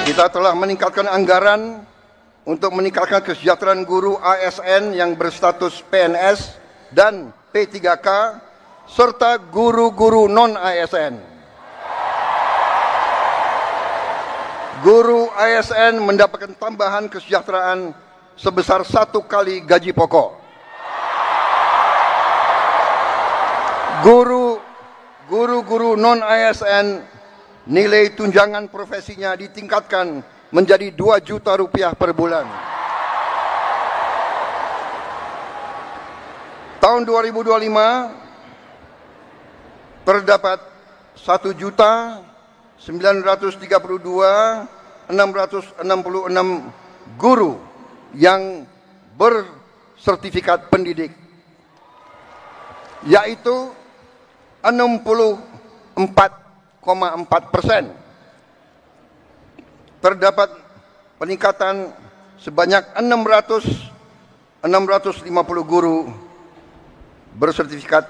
Kita telah meningkatkan anggaran untuk meningkatkan kesejahteraan guru ASN yang berstatus PNS dan P3K serta guru-guru non-ASN. Guru ASN mendapatkan tambahan kesejahteraan sebesar 1 kali gaji pokok. Guru-guru non-ASN nilai tunjangan profesinya ditingkatkan menjadi 2 juta rupiah per bulan. Tahun 2025 terdapat 1.932.666 guru yang bersertifikat pendidik, yaitu 64,4%. Terdapat peningkatan sebanyak 650 guru bersertifikat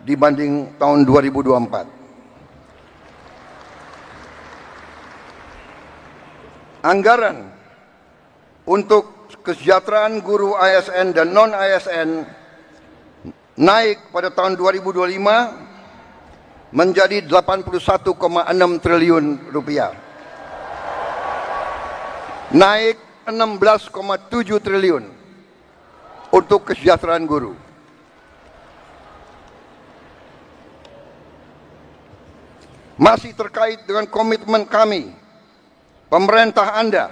dibanding tahun 2024. Anggaran untuk kesejahteraan guru ASN dan non-ASN naik pada tahun 2025 menjadi 81,6 triliun rupiah. Naik 16,7 triliun untuk kesejahteraan guru. Masih terkait dengan komitmen kami, pemerintah Anda,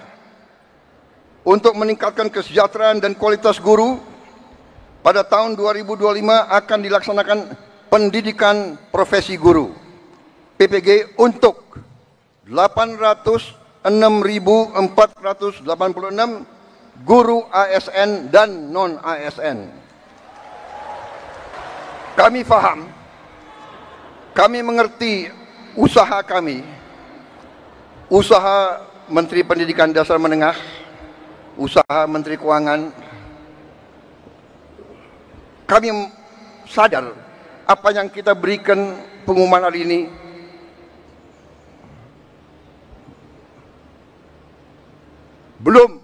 untuk meningkatkan kesejahteraan dan kualitas guru, pada tahun 2025 akan dilaksanakan pendidikan profesi guru PPG untuk 806.486 guru ASN dan non-ASN. Kami paham, kami mengerti usaha kami, usaha Menteri Pendidikan Dasar Menengah, usaha Menteri Keuangan. Kami sadar apa yang kita berikan pengumuman hari ini belum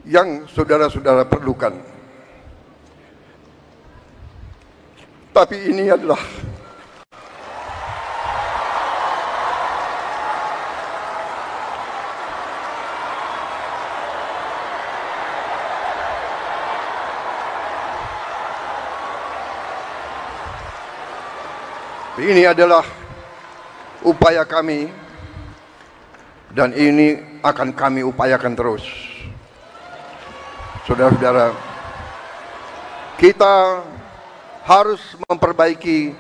yang saudara-saudara perlukan. Tapi ini adalah upaya kami, dan ini akan kami upayakan terus. Saudara-saudara, kita harus memperbaiki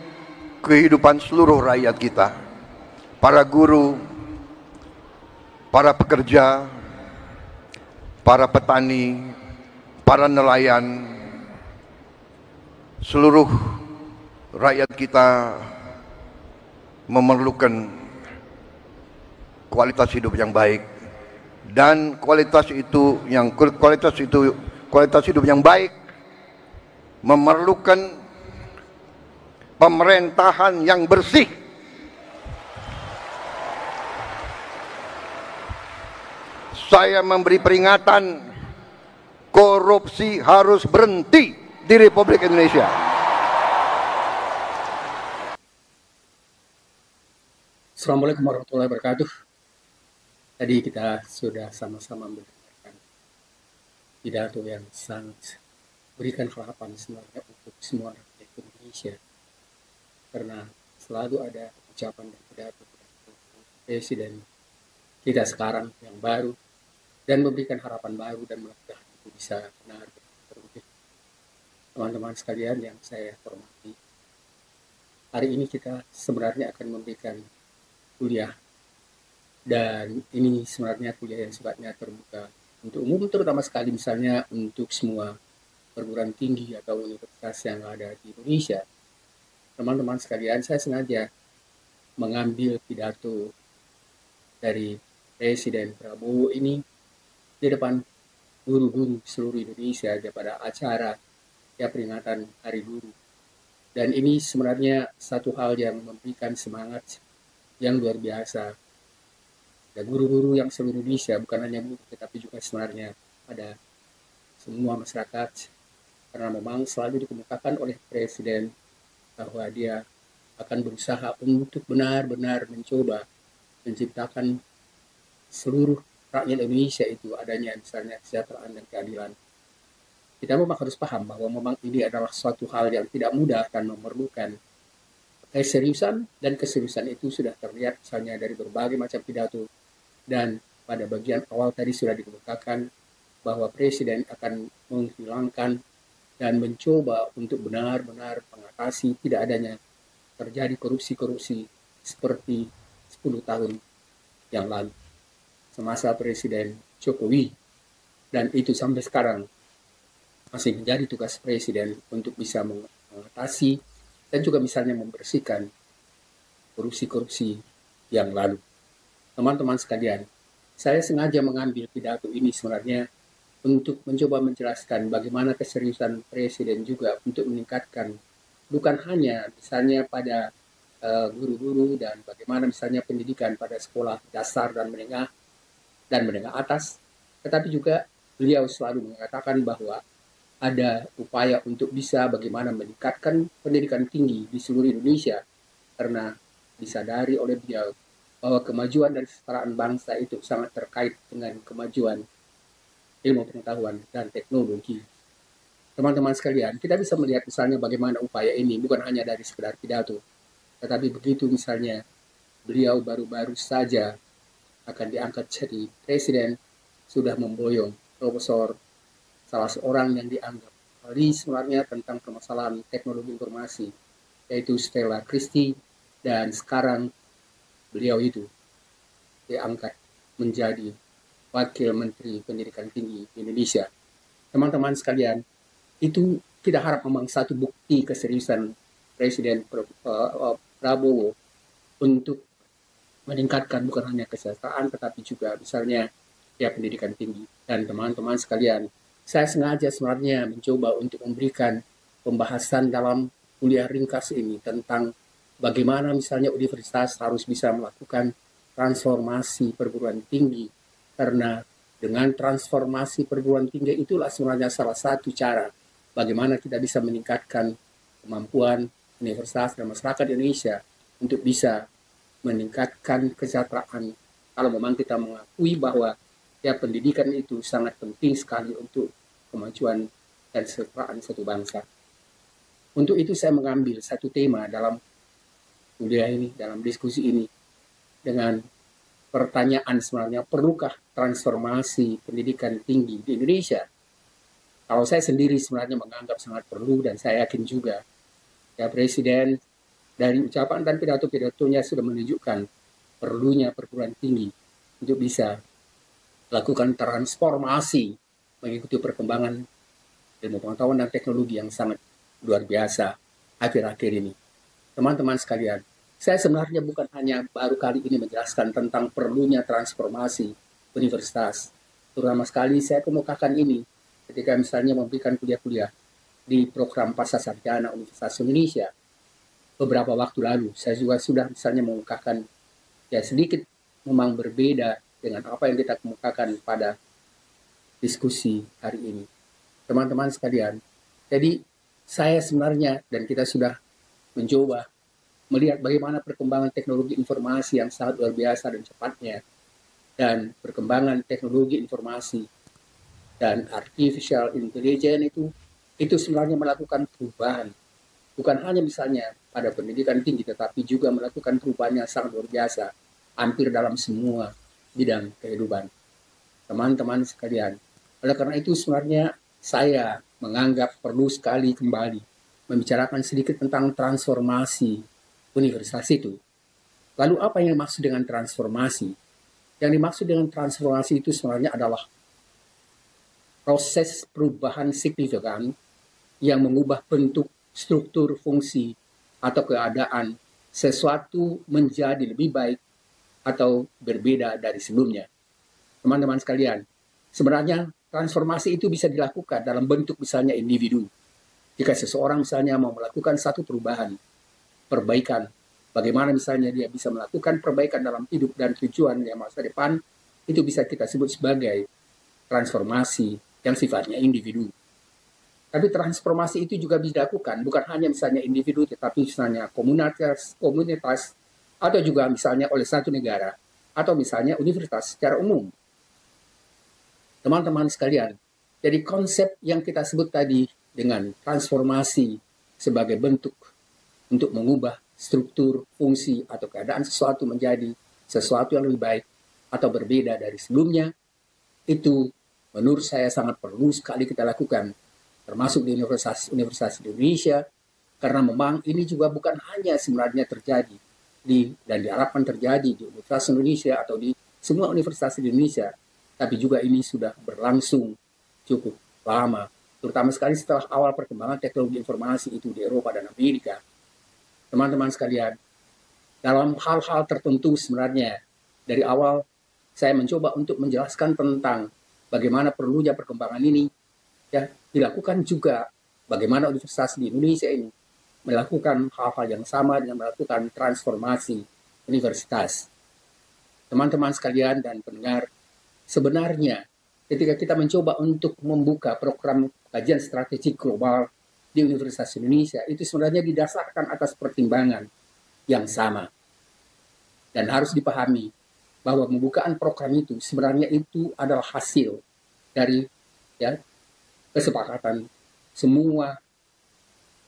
kehidupan seluruh rakyat kita, para guru, para pekerja, para petani, para nelayan, seluruh rakyat kita memerlukan kualitas hidup yang baik, dan kualitas hidup yang baik memerlukan pemerintahan yang bersih. Saya memberi peringatan, korupsi harus berhenti di Republik Indonesia. Assalamualaikum warahmatullahi wabarakatuh. Tadi kita sudah sama-sama mendengarkan pidato yang sangat berikan harapan sebenarnya untuk semua rakyat Indonesia, karena selalu ada ucapan dan pidato Presiden kita sekarang yang baru dan memberikan harapan baru, dan mudah-mudahan itu bisa benar terwujud. Teman-teman sekalian yang saya hormati, hari ini kita sebenarnya akan memberikan kuliah, dan ini sebenarnya kuliah yang sifatnya terbuka untuk umum, terutama sekali misalnya untuk semua perguruan tinggi atau universitas yang ada di Indonesia. Teman-teman sekalian, saya sengaja mengambil pidato dari Presiden Prabowo ini di depan guru-guru seluruh Indonesia pada acara peringatan Hari Guru. Dan ini sebenarnya satu hal yang memberikan semangat yang luar biasa. Ada guru-guru yang seluruh Indonesia, bukan hanya guru, tetapi juga sebenarnya pada semua masyarakat, karena memang selalu dikemukakan oleh Presiden bahwa dia akan berusaha untuk benar-benar mencoba menciptakan seluruh rakyat Indonesia itu adanya misalnya kesejahteraan dan keadilan. Kita memang harus paham bahwa memang ini adalah suatu hal yang tidak mudah dan memerlukan keseriusan, dan keseriusan itu sudah terlihat misalnya dari berbagai macam pidato, dan pada bagian awal tadi sudah dikemukakan bahwa Presiden akan menghilangkan dan mencoba untuk benar-benar mengatasi tidak adanya terjadi korupsi-korupsi seperti 10 tahun yang lalu semasa Presiden Jokowi, dan itu sampai sekarang masih menjadi tugas Presiden untuk bisa mengatasi dan juga misalnya membersihkan korupsi-korupsi yang lalu. Teman-teman sekalian, saya sengaja mengambil pidato ini sebenarnya untuk mencoba menjelaskan bagaimana keseriusan Presiden juga untuk meningkatkan bukan hanya misalnya pada guru-guru dan bagaimana misalnya pendidikan pada sekolah dasar dan menengah atas, tetapi juga beliau selalu mengatakan bahwa ada upaya untuk bisa bagaimana meningkatkan pendidikan tinggi di seluruh Indonesia, karena disadari oleh beliau bahwa kemajuan dan kesetaraan bangsa itu sangat terkait dengan kemajuan ilmu pengetahuan dan teknologi. Teman-teman sekalian, kita bisa melihat misalnya bagaimana upaya ini bukan hanya dari sekedar pidato, tetapi begitu misalnya beliau baru-baru saja akan diangkat jadi presiden, sudah memboyong profesor, salah seorang yang dianggap ahli sebenarnya tentang permasalahan teknologi informasi, yaitu Stella Christie, dan sekarang beliau itu diangkat menjadi Wakil Menteri Pendidikan Tinggi di Indonesia. Teman-teman sekalian, itu tidak harap memang satu bukti keseriusan Presiden Prabowo untuk meningkatkan bukan hanya kesejahteraan, tetapi juga misalnya ya pendidikan tinggi. Dan teman-teman sekalian, saya sengaja sebenarnya mencoba untuk memberikan pembahasan dalam kuliah ringkas ini tentang bagaimana misalnya universitas harus bisa melakukan transformasi perguruan tinggi, karena dengan transformasi perguruan tinggi itulah sebenarnya salah satu cara bagaimana kita bisa meningkatkan kemampuan universitas dan masyarakat Indonesia untuk bisa meningkatkan kesejahteraan. Kalau memang kita mengakui bahwa ya pendidikan itu sangat penting sekali untuk kemajuan dan kesejahteraan suatu bangsa. Untuk itu saya mengambil satu tema dalam kuliah ini, dalam diskusi ini, dengan pertanyaan sebenarnya, perlukah transformasi pendidikan tinggi di Indonesia? Kalau saya sendiri sebenarnya menganggap sangat perlu, dan saya yakin juga ya Presiden dari ucapan dan pidato-pidatonya sudah menunjukkan perlunya perguruan tinggi untuk bisa lakukan transformasi mengikuti perkembangan ilmu pengetahuan dan teknologi yang sangat luar biasa akhir-akhir ini. Teman-teman sekalian, saya sebenarnya bukan hanya baru kali ini menjelaskan tentang perlunya transformasi universitas. Terutama sekali saya kemukakan ini ketika misalnya memberikan kuliah-kuliah di program Pasca Sarjana Universitas Indonesia. Beberapa waktu lalu, saya juga sudah misalnya mengungkapkan ya sedikit memang berbeda dengan apa yang kita kemukakan pada diskusi hari ini. Teman-teman sekalian, jadi saya sebenarnya dan kita sudah mencoba melihat bagaimana perkembangan teknologi informasi yang sangat luar biasa dan cepatnya, dan perkembangan teknologi informasi dan artificial intelligence itu sebenarnya melakukan perubahan, bukan hanya misalnya pada pendidikan tinggi, tetapi juga melakukan perubahan yang sangat luar biasa hampir dalam semua bidang kehidupan. Teman-teman sekalian, oleh karena itu sebenarnya saya menganggap perlu sekali kembali membicarakan sedikit tentang transformasi universitas itu. Lalu apa yang dimaksud dengan transformasi? Yang dimaksud dengan transformasi itu sebenarnya adalah proses perubahan signifikan yang mengubah bentuk, struktur, fungsi, atau keadaan sesuatu menjadi lebih baik atau berbeda dari sebelumnya. Teman-teman sekalian, sebenarnya transformasi itu bisa dilakukan dalam bentuk misalnya individu. Jika seseorang misalnya mau melakukan satu perubahan, perbaikan bagaimana misalnya dia bisa melakukan perbaikan dalam hidup dan tujuan yang masa depan, itu bisa kita sebut sebagai transformasi yang sifatnya individu. Tapi transformasi itu juga bisa dilakukan bukan hanya misalnya individu, tetapi misalnya komunitas, atau juga misalnya oleh satu negara, atau misalnya universitas secara umum. Teman-teman sekalian, jadi konsep yang kita sebut tadi dengan transformasi sebagai bentuk untuk mengubah struktur, fungsi, atau keadaan sesuatu menjadi sesuatu yang lebih baik atau berbeda dari sebelumnya, itu menurut saya sangat perlu sekali kita lakukan, termasuk di universitas di Indonesia, karena memang ini juga bukan hanya sebenarnya terjadi dan diharapkan terjadi di Universitas Indonesia atau di semua universitas di Indonesia, tapi juga ini sudah berlangsung cukup lama, terutama sekali setelah awal perkembangan teknologi informasi itu di Eropa dan Amerika. Teman-teman sekalian, dalam hal-hal tertentu sebenarnya dari awal saya mencoba untuk menjelaskan tentang bagaimana perlunya perkembangan ini, ya, dilakukan juga bagaimana universitas di Indonesia ini melakukan hal-hal yang sama dengan melakukan transformasi universitas. Teman-teman sekalian dan pendengar, sebenarnya ketika kita mencoba untuk membuka program kajian strategik global di Universitas Indonesia, itu sebenarnya didasarkan atas pertimbangan yang sama. Dan harus dipahami bahwa pembukaan program itu sebenarnya itu adalah hasil dari kesepakatan semua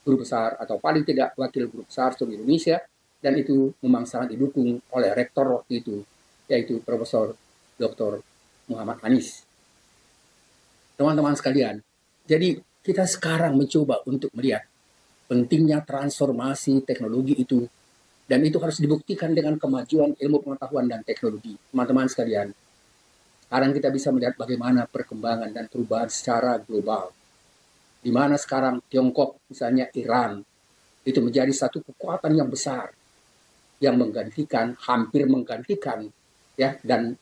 guru besar atau paling tidak wakil guru besar seluruh Indonesia, dan itu memang sangat didukung oleh rektor waktu itu, yaitu Profesor Dr. Muhammad Anies. Teman-teman sekalian, jadi kita sekarang mencoba untuk melihat pentingnya transformasi teknologi itu, dan itu harus dibuktikan dengan kemajuan ilmu pengetahuan dan teknologi. Teman-teman sekalian, sekarang kita bisa melihat bagaimana perkembangan dan perubahan secara global, di mana sekarang Tiongkok, misalnya Iran, itu menjadi satu kekuatan yang besar yang hampir menggantikan, ya, dan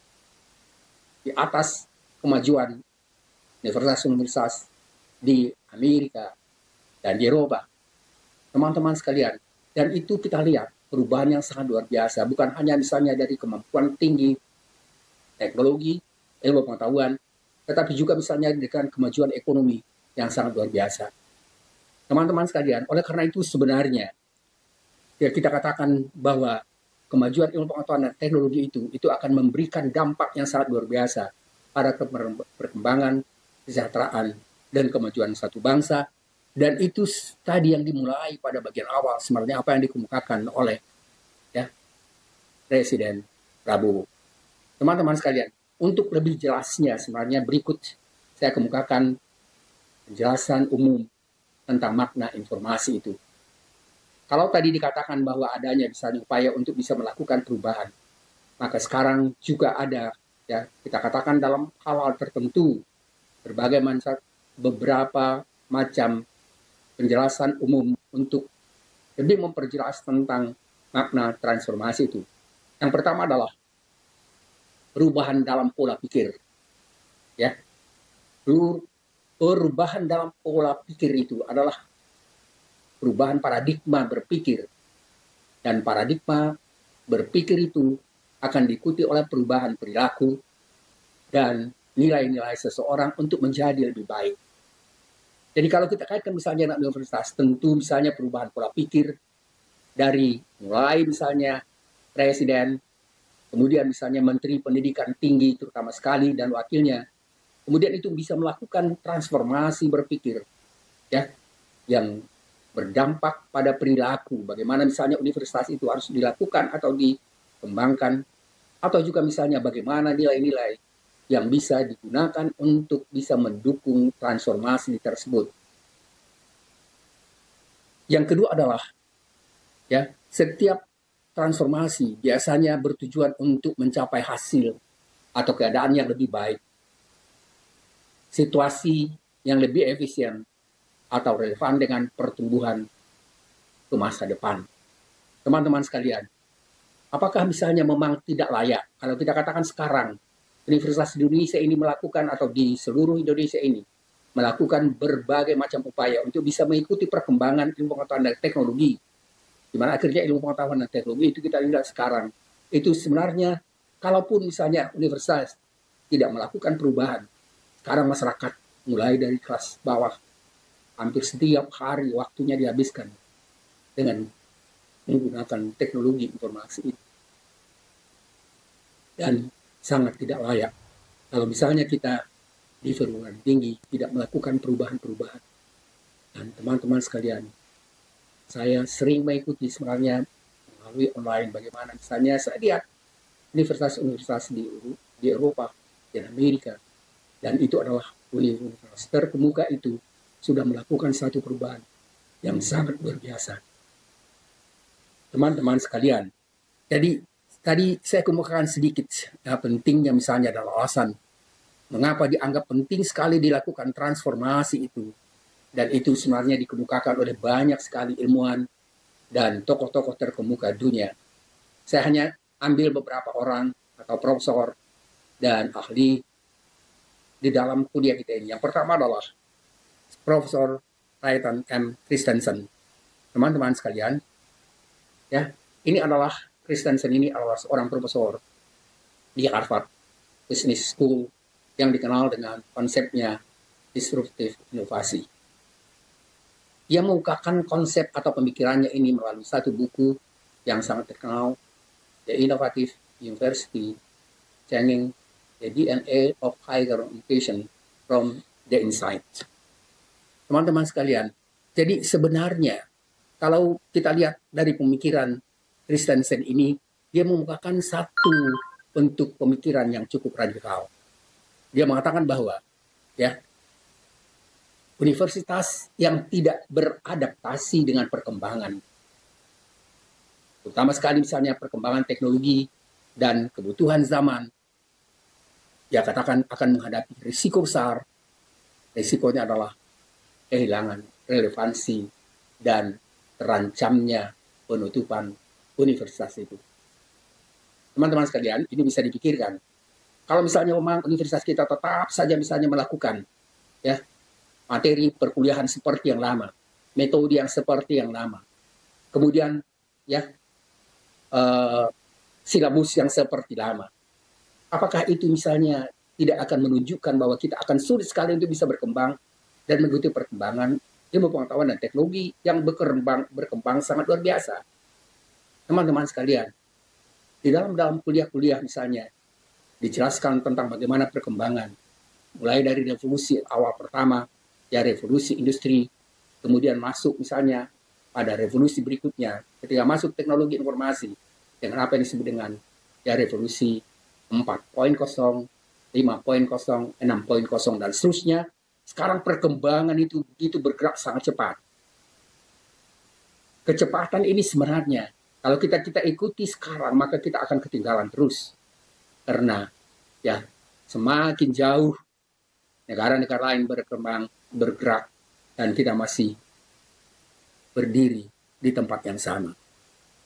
di atas kemajuan universitas-universitas di Amerika dan di Eropa. Teman-teman sekalian, dan itu kita lihat perubahan yang sangat luar biasa, bukan hanya misalnya dari kemampuan tinggi teknologi, ilmu pengetahuan, tetapi juga misalnya dengan kemajuan ekonomi yang sangat luar biasa. Teman-teman sekalian, oleh karena itu sebenarnya ya kita katakan bahwa kemajuan ilmu pengetahuan dan teknologi itu akan memberikan dampak yang sangat luar biasa pada perkembangan, kesejahteraan, dan kemajuan satu bangsa. Dan itu tadi yang dimulai pada bagian awal sebenarnya apa yang dikemukakan oleh Presiden Prabowo. Teman-teman sekalian, untuk lebih jelasnya sebenarnya berikut saya kemukakan penjelasan umum tentang makna informasi itu. Kalau tadi dikatakan bahwa adanya misalnya upaya untuk bisa melakukan perubahan, maka sekarang juga ada, ya, kita katakan dalam hal-hal tertentu beberapa macam penjelasan umum untuk lebih memperjelas tentang makna transformasi itu. Yang pertama adalah perubahan dalam pola pikir, ya. Perubahan dalam pola pikir itu adalah perubahan paradigma berpikir, dan paradigma berpikir itu akan diikuti oleh perubahan perilaku dan nilai-nilai seseorang untuk menjadi lebih baik. Jadi kalau kita kaitkan misalnya anak universitas, tentu misalnya perubahan pola pikir dari mulai misalnya presiden, kemudian misalnya menteri pendidikan tinggi terutama sekali dan wakilnya, kemudian itu bisa melakukan transformasi berpikir, ya, yang berdampak pada perilaku. Bagaimana misalnya universitas itu harus dilakukan atau dikembangkan, atau juga misalnya bagaimana nilai-nilai yang bisa digunakan untuk bisa mendukung transformasi tersebut. Yang kedua adalah, ya, setiap transformasi biasanya bertujuan untuk mencapai hasil atau keadaan yang lebih baik, situasi yang lebih efisien atau relevan dengan pertumbuhan ke masa depan. Teman-teman sekalian, apakah misalnya memang tidak layak kalau kita katakan sekarang Universitas Indonesia ini melakukan, atau di seluruh Indonesia ini melakukan berbagai macam upaya untuk bisa mengikuti perkembangan ilmu pengetahuan dan teknologi Dimana akhirnya ilmu pengetahuan dan teknologi itu kita lihat sekarang. Itu sebenarnya, kalaupun misalnya universitas tidak melakukan perubahan, sekarang masyarakat mulai dari kelas bawah, hampir setiap hari waktunya dihabiskan dengan menggunakan teknologi informasi itu. Dan sangat tidak layak kalau misalnya kita di perguruan tinggi tidak melakukan perubahan-perubahan. Dan teman-teman sekalian, saya sering mengikuti sebenarnya melalui online bagaimana misalnya saya lihat universitas-universitas di Eropa, di Amerika, dan itu adalah universitas terkemuka itu sudah melakukan satu perubahan yang sangat luar biasa. Teman-teman sekalian, jadi tadi saya kemukakan sedikit pentingnya misalnya adalah alasan mengapa dianggap penting sekali dilakukan transformasi itu. Dan itu sebenarnya dikemukakan oleh banyak sekali ilmuwan dan tokoh-tokoh terkemuka dunia. Saya hanya ambil beberapa orang atau profesor dan ahli di dalam kuliah kita ini. Yang pertama adalah Profesor Rayton M. Christensen. Teman-teman sekalian, ya, ini adalah Christensen ini adalah seorang profesor di Harvard Business School yang dikenal dengan konsepnya disruptive inovasi. Ia mengungkapkan konsep atau pemikirannya ini melalui satu buku yang sangat terkenal, The Innovative University, Changing the DNA of Higher Education from the Inside. Teman-teman sekalian, jadi sebenarnya kalau kita lihat dari pemikiran Christensen ini, dia mengungkapkan satu bentuk pemikiran yang cukup radikal. Dia mengatakan bahwa ya, universitas yang tidak beradaptasi dengan perkembangan, terutama sekali misalnya perkembangan teknologi dan kebutuhan zaman, dia katakan akan menghadapi risiko besar. Risikonya adalah kehilangan relevansi dan terancamnya penutupan universitas itu. Teman-teman sekalian, ini bisa dipikirkan. Kalau misalnya memang universitas kita tetap saja misalnya melakukan ya materi perkuliahan seperti yang lama, metode yang seperti yang lama, kemudian ya silabus yang seperti lama, apakah itu misalnya tidak akan menunjukkan bahwa kita akan sulit sekali untuk bisa berkembang dan mengikuti perkembangan ilmu pengetahuan dan teknologi yang berkembang sangat luar biasa. Teman-teman sekalian, di dalam kuliah-kuliah misalnya dijelaskan tentang bagaimana perkembangan mulai dari revolusi awal pertama, ya revolusi industri, kemudian masuk misalnya pada revolusi berikutnya, ketika masuk teknologi informasi, dengan apa yang disebut dengan ya revolusi 4.0, 5.0, 6.0, dan seterusnya. Sekarang perkembangan itu begitu bergerak sangat cepat. Kecepatan ini sebenarnya, kalau kita ikuti sekarang, maka kita akan ketinggalan terus. Karena ya semakin jauh negara-negara lain bergerak, dan kita masih berdiri di tempat yang sama.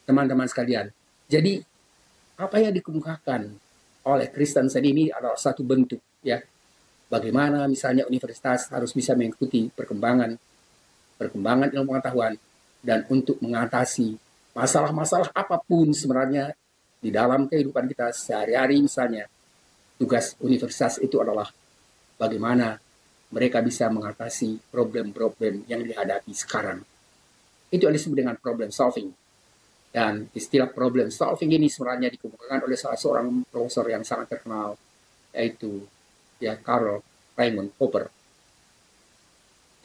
Teman-teman sekalian, jadi apa yang dikemukakan oleh Christensen ini adalah satu bentuk ya bagaimana misalnya universitas harus bisa mengikuti perkembangan ilmu pengetahuan dan untuk mengatasi masalah-masalah apapun sebenarnya di dalam kehidupan kita sehari-hari. Misalnya tugas universitas itu adalah bagaimana mereka bisa mengatasi problem-problem yang dihadapi sekarang. Itu yang disebut dengan problem solving. Dan istilah problem solving ini sebenarnya dikemukakan oleh salah seorang profesor yang sangat terkenal, yaitu ya Karl Raimund Popper.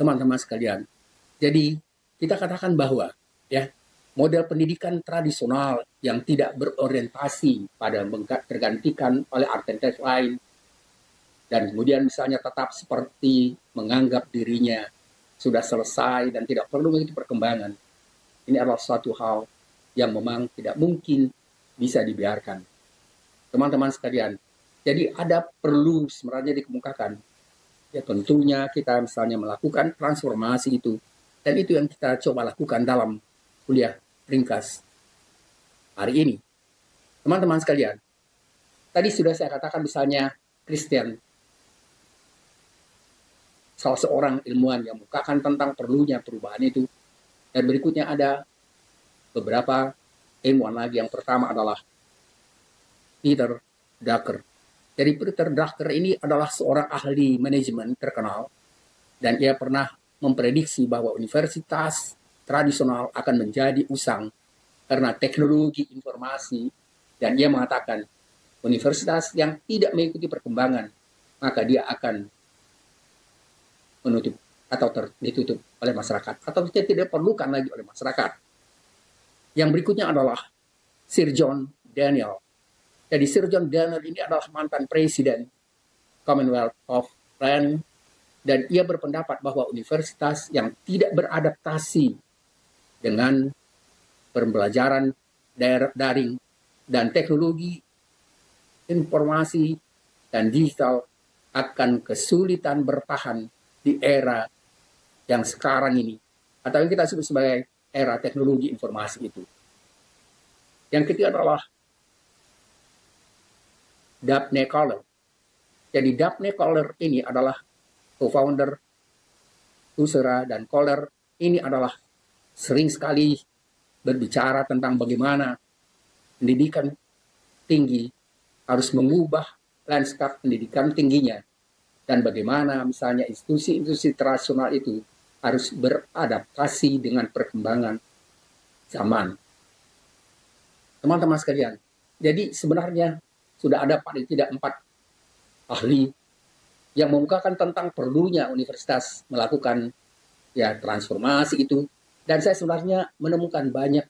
Teman-teman sekalian, jadi kita katakan bahwa ya model pendidikan tradisional yang tidak berorientasi pada tergantikan oleh alternatif lain, dan kemudian misalnya tetap seperti menganggap dirinya sudah selesai dan tidak perlu mengikuti perkembangan. Ini adalah suatu hal yang memang tidak mungkin bisa dibiarkan. Teman-teman sekalian, jadi ada perlu sebenarnya dikemukakan. Ya tentunya kita misalnya melakukan transformasi itu, dan itu yang kita coba lakukan dalam kuliah ringkas hari ini. Teman-teman sekalian, tadi sudah saya katakan misalnya Christian, salah seorang ilmuwan yang mengungkapkan tentang perlunya perubahan itu. Dan berikutnya ada beberapa ilmuwan lagi. Yang pertama adalah Peter Drucker. Jadi Peter Drucker ini adalah seorang ahli manajemen terkenal, dan ia pernah memprediksi bahwa universitas tradisional akan menjadi usang karena teknologi informasi, dan ia mengatakan universitas yang tidak mengikuti perkembangan, maka dia akan menutup atau ditutup oleh masyarakat, atau tidak diperlukan lagi oleh masyarakat. Yang berikutnya adalah Sir John Daniel. Jadi Sir John Daniel ini adalah mantan presiden Commonwealth of Planning, dan ia berpendapat bahwa universitas yang tidak beradaptasi dengan pembelajaran daring dan teknologi informasi dan digital akan kesulitan bertahan di era yang sekarang ini, atau yang kita sebut sebagai era teknologi informasi itu. Yang ketiga adalah Daphne Koller. Jadi Daphne Koller ini adalah co-founder Coursera, dan Koller ini adalah sering sekali berbicara tentang bagaimana pendidikan tinggi harus mengubah lanskap pendidikan tingginya, dan bagaimana misalnya institusi-institusi tradisional itu harus beradaptasi dengan perkembangan zaman. Teman-teman sekalian, jadi sebenarnya sudah ada paling tidak 4 ahli yang mengungkapkan tentang perlunya universitas melakukan transformasi itu, dan saya sebenarnya menemukan banyak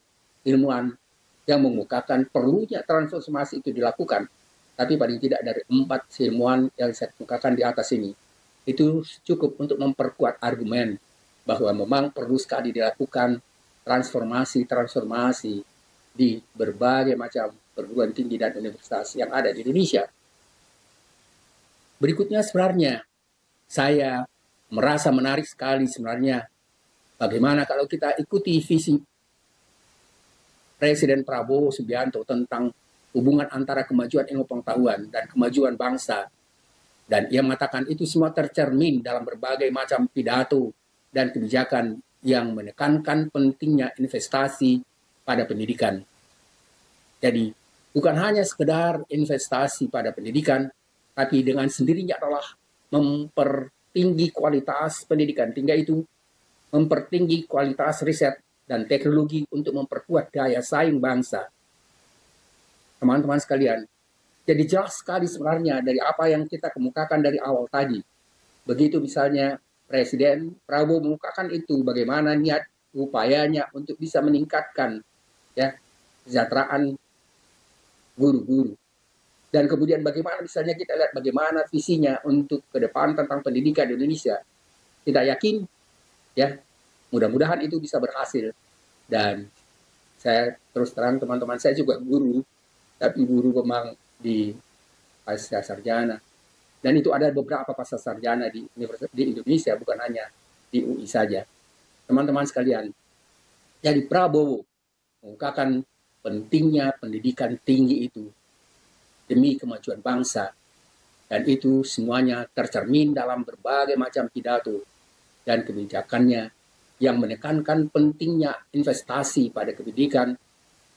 ilmuwan yang mengungkapkan perlunya transformasi itu dilakukan, tapi paling tidak dari 4 ilmuwan yang saya kemukakan di atas ini itu cukup untuk memperkuat argumen bahwa memang perlu sekali dilakukan transformasi di berbagai macam perguruan tinggi dan universitas yang ada di Indonesia. Berikutnya sebenarnya saya merasa menarik sekali sebenarnya bagaimana kalau kita ikuti visi Presiden Prabowo Subianto tentang hubungan antara kemajuan ilmu pengetahuan dan kemajuan bangsa. Dan ia mengatakan itu semua tercermin dalam berbagai macam pidato dan kebijakan yang menekankan pentingnya investasi pada pendidikan. Jadi bukan hanya sekedar investasi pada pendidikan, tapi dengan sendirinya adalah mempertinggi kualitas pendidikan tinggi itu, mempertinggi kualitas riset dan teknologi untuk memperkuat daya saing bangsa. Teman-teman sekalian, jadi jelas sekali sebenarnya dari apa yang kita kemukakan dari awal tadi. Begitu misalnya Presiden Prabowo mengemukakan itu, bagaimana niat upayanya untuk bisa meningkatkan kesejahteraan guru-guru. Dan kemudian bagaimana misalnya kita lihat bagaimana visinya untuk ke depan tentang pendidikan di Indonesia. Kita yakin mudah-mudahan itu bisa berhasil. Dan saya terus terang teman-teman, saya juga guru, tapi guru memang di pasca sarjana. Dan itu ada beberapa pasca sarjana di Indonesia, bukan hanya di UI saja. Teman-teman sekalian, jadi Prabowo mengungkapkan pentingnya pendidikan tinggi itu demi kemajuan bangsa, dan itu semuanya tercermin dalam berbagai macam pidato dan kebijakannya yang menekankan pentingnya investasi pada pendidikan,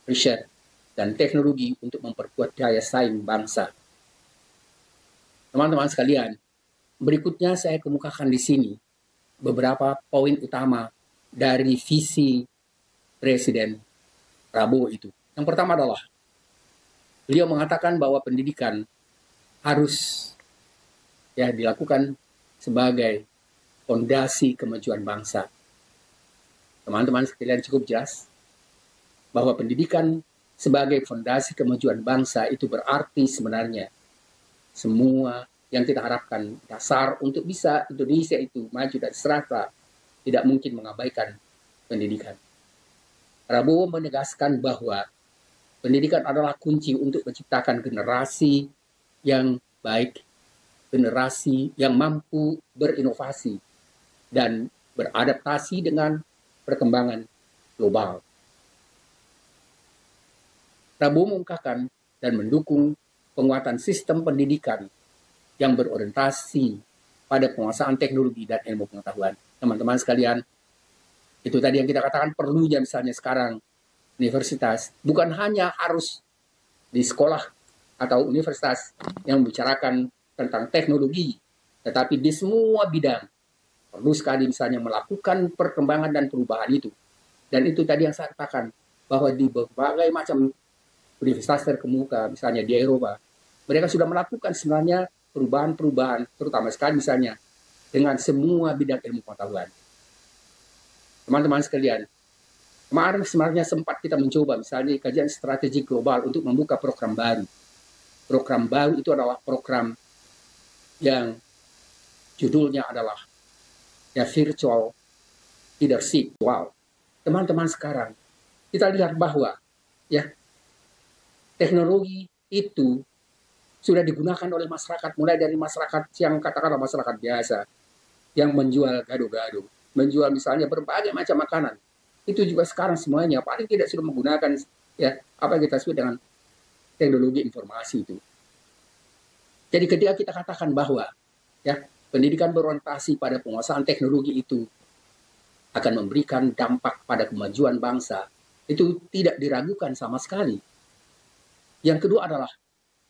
riset, dan teknologi untuk memperkuat daya saing bangsa. Teman-teman sekalian, berikutnya saya kemukakan di sini beberapa poin utama dari visi Presiden Prabowo itu. Yang pertama adalah beliau mengatakan bahwa pendidikan harus dilakukan sebagai fondasi kemajuan bangsa. Teman-teman sekalian, cukup jelas bahwa pendidikan sebagai fondasi kemajuan bangsa itu berarti sebenarnya semua yang kita harapkan dasar untuk bisa Indonesia itu maju dan sejahtera tidak mungkin mengabaikan pendidikan. Prabowo menegaskan bahwa pendidikan adalah kunci untuk menciptakan generasi yang baik, generasi yang mampu berinovasi dan beradaptasi dengan perkembangan global. Prabowo mengungkapkan dan mendukung penguatan sistem pendidikan yang berorientasi pada penguasaan teknologi dan ilmu pengetahuan. Teman-teman sekalian, itu tadi yang kita katakan perlunya misalnya sekarang universitas bukan hanya harus di sekolah atau universitas yang membicarakan tentang teknologi, tetapi di semua bidang perlu sekali misalnya melakukan perkembangan dan perubahan itu. Dan itu tadi yang saya katakan, bahwa di berbagai macam universitas terkemuka, misalnya di Eropa, mereka sudah melakukan sebenarnya perubahan-perubahan, terutama sekali misalnya dengan semua bidang ilmu pengetahuan. Teman-teman sekalian, kemarin sebenarnya sempat kita mencoba misalnya kajian strategi global untuk membuka program baru. Program baru itu adalah program yang judulnya adalah ya virtual leadership. Wow, teman-teman sekarang kita lihat bahwa ya teknologi itu sudah digunakan oleh masyarakat, mulai dari masyarakat yang katakanlah masyarakat biasa yang menjual gado-gado, menjual misalnya berbagai macam makanan. Itu juga sekarang semuanya paling tidak sudah menggunakan ya apa yang kita sebut dengan teknologi informasi itu. Jadi ketika kita katakan bahwa ya pendidikan berorientasi pada penguasaan teknologi itu akan memberikan dampak pada kemajuan bangsa, itu tidak diragukan sama sekali. Yang kedua adalah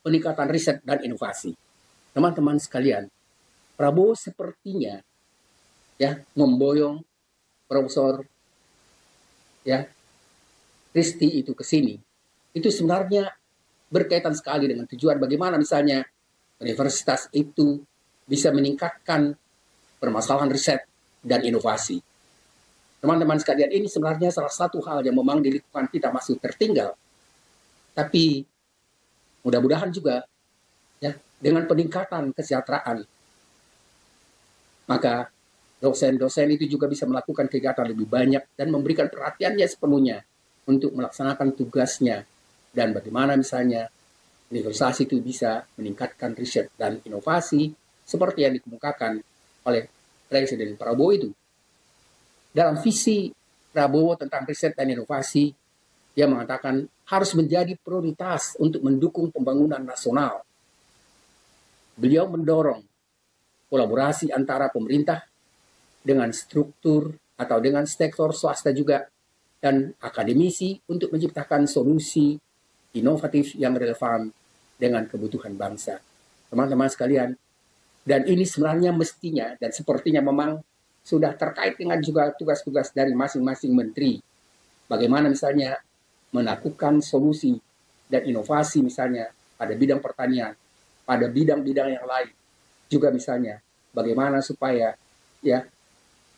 peningkatan riset dan inovasi. Teman-teman sekalian, Prabowo sepertinya ya memboyong Profesor ya Risti itu ke sini. Itu sebenarnya berkaitan sekali dengan tujuan bagaimana misalnya universitas itu bisa meningkatkan permasalahan riset dan inovasi. Teman-teman sekalian, ini sebenarnya salah satu hal yang memang di lingkungan kita masih tertinggal. Tapi mudah-mudahan juga ya dengan peningkatan kesejahteraan, maka dosen-dosen itu juga bisa melakukan kegiatan lebih banyak dan memberikan perhatiannya sepenuhnya untuk melaksanakan tugasnya. Dan bagaimana misalnya universitas itu bisa meningkatkan riset dan inovasi seperti yang dikemukakan oleh Presiden Prabowo itu. Dalam visi Prabowo tentang riset dan inovasi, dia mengatakan harus menjadi prioritas untuk mendukung pembangunan nasional. Beliau mendorong kolaborasi antara pemerintah dengan struktur atau dengan sektor swasta juga dan akademisi untuk menciptakan solusi inovatif yang relevan dengan kebutuhan bangsa. Teman-teman sekalian, dan ini sebenarnya mestinya dan sepertinya memang sudah terkait dengan juga tugas-tugas dari masing-masing menteri. Bagaimana misalnya melakukan solusi dan inovasi misalnya pada bidang pertanian, pada bidang-bidang yang lain. Juga misalnya bagaimana supaya ya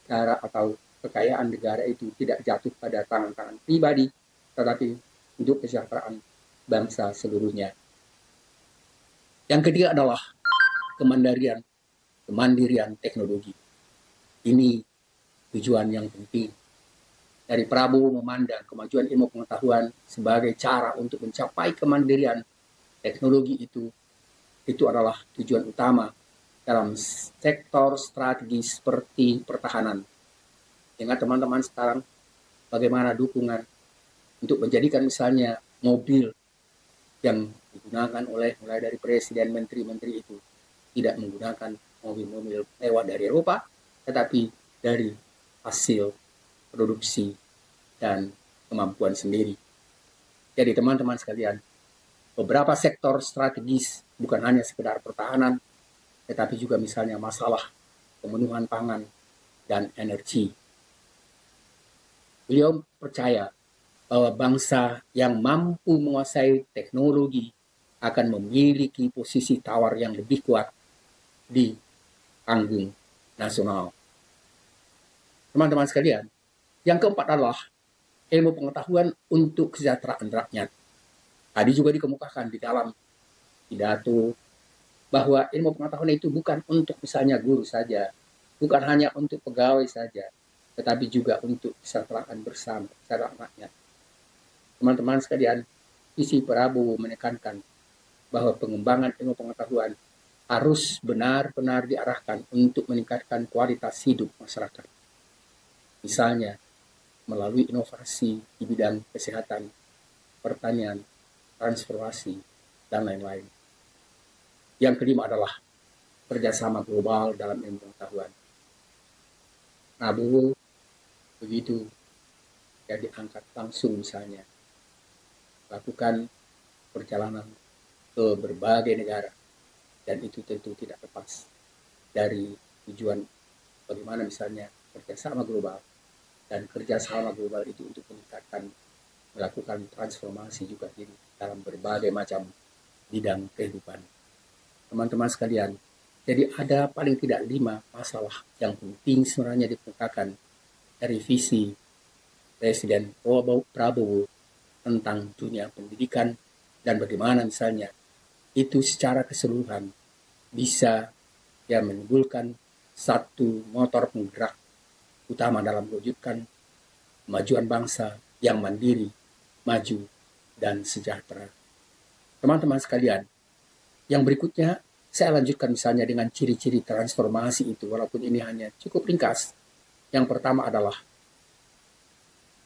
cara atau kekayaan negara itu tidak jatuh pada tangan-tangan pribadi, tetapi untuk kesejahteraan bangsa seluruhnya. Yang ketiga adalah kemandirian teknologi. Ini tujuan yang penting. Dari Prabowo memandang kemajuan ilmu pengetahuan sebagai cara untuk mencapai kemandirian teknologi itu adalah tujuan utama dalam sektor strategis seperti pertahanan. Ingat teman-teman sekarang bagaimana dukungan untuk menjadikan misalnya mobil yang digunakan oleh mulai dari presiden, menteri-menteri itu tidak menggunakan mobil-mobil mewah dari Eropa, tetapi dari hasil produksi dan kemampuan sendiri. Jadi teman-teman sekalian, beberapa sektor strategis bukan hanya sekedar pertahanan, tetapi juga misalnya masalah pemenuhan pangan dan energi. Beliau percaya bahwa bangsa yang mampu menguasai teknologi akan memiliki posisi tawar yang lebih kuat di panggung nasional. Teman-teman sekalian, yang keempat adalah ilmu pengetahuan untuk kesejahteraan rakyat. Tadi juga dikemukakan di dalam pidato bahwa ilmu pengetahuan itu bukan untuk misalnya guru saja, bukan hanya untuk pegawai saja, tetapi juga untuk kesejahteraan bersama, kesejahteraan rakyat. Teman-teman sekalian, visi Prabowo menekankan bahwa pengembangan ilmu pengetahuan harus benar-benar diarahkan untuk meningkatkan kualitas hidup masyarakat. Misalnya, melalui inovasi di bidang kesehatan, pertanian, transformasi, dan lain-lain. Yang kelima adalah kerjasama global dalam ilmu pengetahuan. Prabowo begitu ya diangkat langsung misalnya melakukan perjalanan ke berbagai negara, dan itu tentu tidak lepas dari tujuan bagaimana misalnya kerjasama global, dan kerjasama global itu untuk meningkatkan, melakukan transformasi juga di dalam berbagai macam bidang kehidupan. Teman-teman sekalian, jadi ada paling tidak 5 masalah yang penting sebenarnya dikemukakan dari visi Presiden Prabowo tentang dunia pendidikan, dan bagaimana misalnya itu secara keseluruhan bisa menimbulkan satu motor penggerak utama dalam mewujudkan kemajuan bangsa yang mandiri, maju, dan sejahtera. Teman-teman sekalian, yang berikutnya saya lanjutkan misalnya dengan ciri-ciri transformasi itu, walaupun ini hanya cukup ringkas. Yang pertama adalah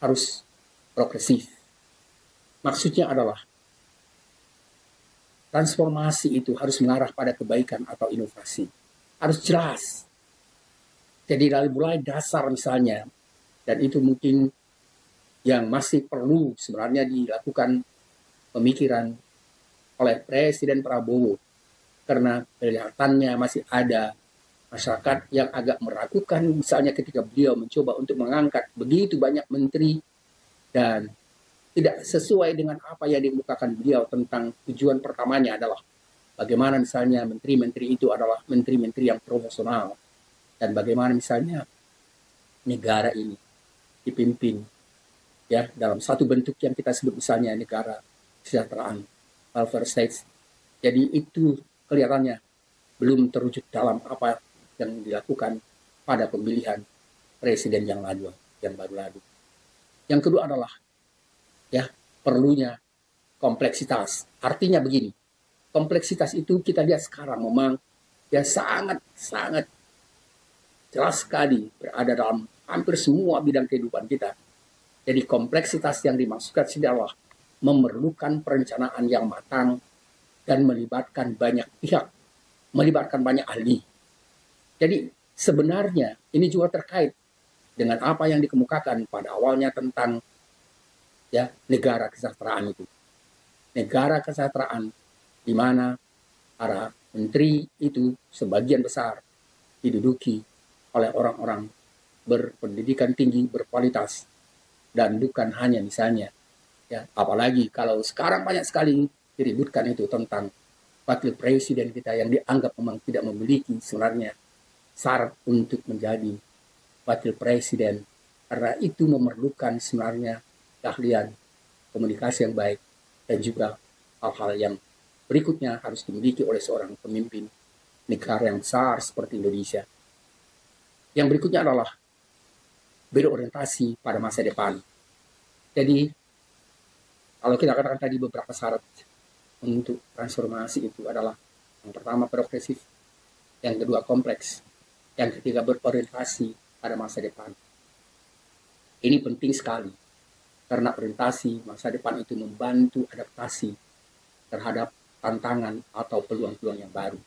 harus progresif. Maksudnya adalah transformasi itu harus mengarah pada kebaikan atau inovasi. Harus jelas. Jadi dari mulai dasar misalnya, dan itu mungkin yang masih perlu sebenarnya dilakukan pemikiran oleh Presiden Prabowo, karena kelihatannya masih ada masyarakat yang agak meragukan misalnya ketika beliau mencoba untuk mengangkat begitu banyak menteri dan tidak sesuai dengan apa yang dikemukakan beliau tentang tujuan pertamanya adalah bagaimana misalnya menteri-menteri itu adalah menteri-menteri yang profesional, dan bagaimana misalnya negara ini dipimpin dalam satu bentuk yang kita sebut misalnya negara kesejahteraan, welfare states. Jadi itu kelihatannya belum terwujud dalam apa yang dilakukan pada pemilihan presiden yang baru lalu. Yang kedua adalah perlunya kompleksitas. Artinya begini, kompleksitas itu kita lihat sekarang memang sangat jelas sekali berada dalam hampir semua bidang kehidupan kita. Jadi kompleksitas yang dimaksudkan adalah memerlukan perencanaan yang matang dan melibatkan banyak pihak, melibatkan banyak ahli. Jadi sebenarnya ini juga terkait dengan apa yang dikemukakan pada awalnya tentang negara kesejahteraan itu. Negara kesejahteraan di mana para menteri itu sebagian besar diduduki oleh orang-orang berpendidikan tinggi, berkualitas, dan bukan hanya misalnya apalagi kalau sekarang banyak sekali diributkan itu tentang wakil presiden kita yang dianggap memang tidak memiliki sebenarnya syarat untuk menjadi wakil presiden, karena itu memerlukan sebenarnya keahlian komunikasi yang baik dan juga hal-hal yang berikutnya harus dimiliki oleh seorang pemimpin negara yang besar seperti Indonesia. Yang berikutnya adalah berorientasi pada masa depan. Jadi kalau kita katakan tadi beberapa syarat untuk transformasi itu adalah yang pertama progresif, yang kedua kompleks, yang ketiga berorientasi pada masa depan. Ini penting sekali karena orientasi masa depan itu membantu adaptasi terhadap tantangan atau peluang-peluang yang baru.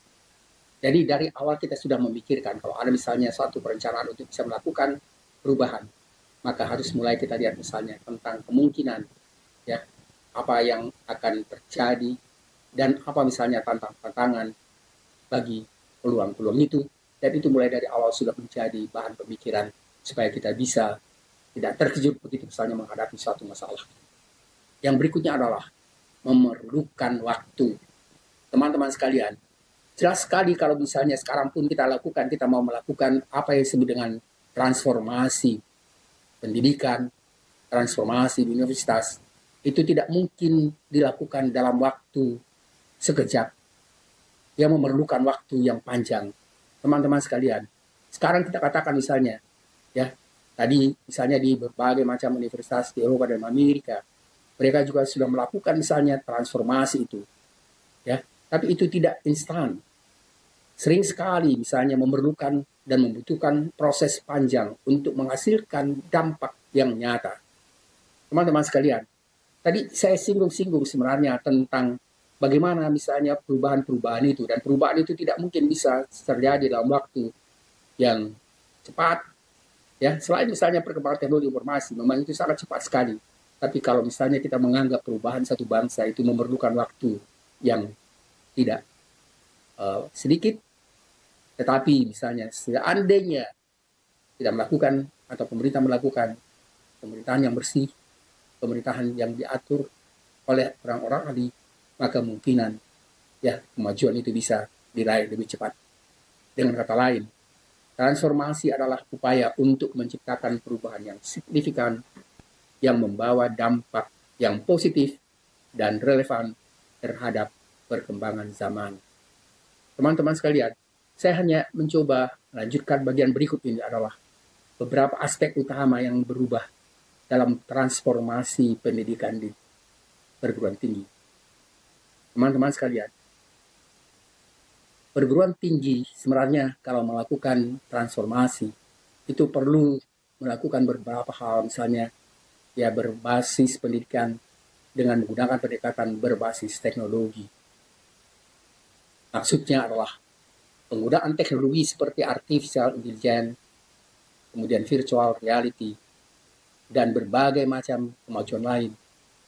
Jadi dari awal kita sudah memikirkan kalau ada misalnya suatu perencanaan untuk bisa melakukan perubahan, maka harus mulai kita lihat misalnya tentang kemungkinan apa yang akan terjadi dan apa misalnya tantangan bagi peluang-peluang itu, dan itu mulai dari awal sudah menjadi bahan pemikiran supaya kita bisa tidak terkejut begitu misalnya menghadapi suatu masalah. Yang berikutnya adalah memerlukan waktu. Teman-teman sekalian, jelas sekali kalau misalnya sekarang pun kita mau melakukan apa yang disebut dengan transformasi pendidikan, transformasi di universitas, itu tidak mungkin dilakukan dalam waktu sekejap. Yang memerlukan waktu yang panjang. Teman-teman sekalian, sekarang kita katakan misalnya, tadi misalnya di berbagai macam universitas di Eropa dan Amerika, mereka juga sudah melakukan misalnya transformasi itu. Tapi itu tidak instan. Sering sekali misalnya memerlukan dan membutuhkan proses panjang untuk menghasilkan dampak yang nyata. Teman-teman sekalian, tadi saya singgung-singgung sebenarnya tentang bagaimana misalnya perubahan-perubahan itu, dan perubahan itu tidak mungkin bisa terjadi dalam waktu yang cepat. Selain misalnya perkembangan teknologi informasi, memang itu sangat cepat sekali. Tapi kalau misalnya kita menganggap perubahan satu bangsa itu memerlukan waktu yang tidak sedikit, tetapi misalnya seandainya tidak melakukan atau pemerintah melakukan pemerintahan yang bersih, pemerintahan yang diatur oleh orang-orang ahli, maka kemungkinan ya kemajuan itu bisa diraih lebih cepat. Dengan kata lain, transformasi adalah upaya untuk menciptakan perubahan yang signifikan yang membawa dampak yang positif dan relevan terhadap perkembangan zaman. Teman-teman sekalian, saya hanya mencoba melanjutkan bagian berikut ini adalah beberapa aspek utama yang berubah dalam transformasi pendidikan di perguruan tinggi. Teman-teman sekalian, perguruan tinggi sebenarnya kalau melakukan transformasi itu perlu melakukan beberapa hal, misalnya ya berbasis pendidikan dengan menggunakan pendekatan berbasis teknologi. Maksudnya adalah penggunaan teknologi seperti artificial intelligence, kemudian virtual reality, dan berbagai macam kemajuan lain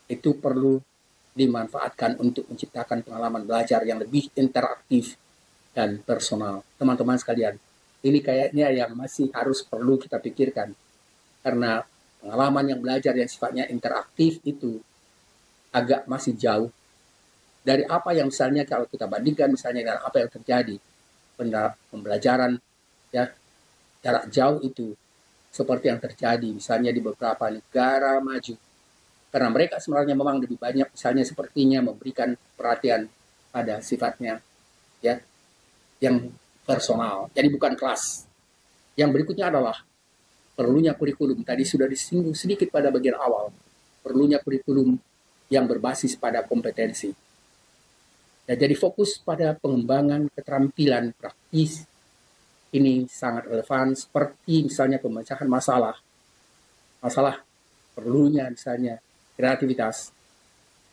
itu perlu dimanfaatkan untuk menciptakan pengalaman belajar yang lebih interaktif dan personal. Teman-teman sekalian, ini kayaknya yang masih harus perlu kita pikirkan, karena pengalaman yang belajar yang sifatnya interaktif itu agak masih jauh dari apa yang misalnya kalau kita bandingkan misalnya dengan apa yang terjadi pembelajaran ya jarak jauh itu seperti yang terjadi misalnya di beberapa negara maju, karena mereka sebenarnya memang lebih banyak misalnya sepertinya memberikan perhatian pada sifatnya ya yang personal, jadi bukan kelas. Yang berikutnya adalah perlunya kurikulum. Tadi sudah disinggung sedikit pada bagian awal, perlunya kurikulum yang berbasis pada kompetensi. Dan jadi fokus pada pengembangan keterampilan praktis ini sangat relevan, seperti misalnya pemecahan masalah perlunya misalnya kreativitas,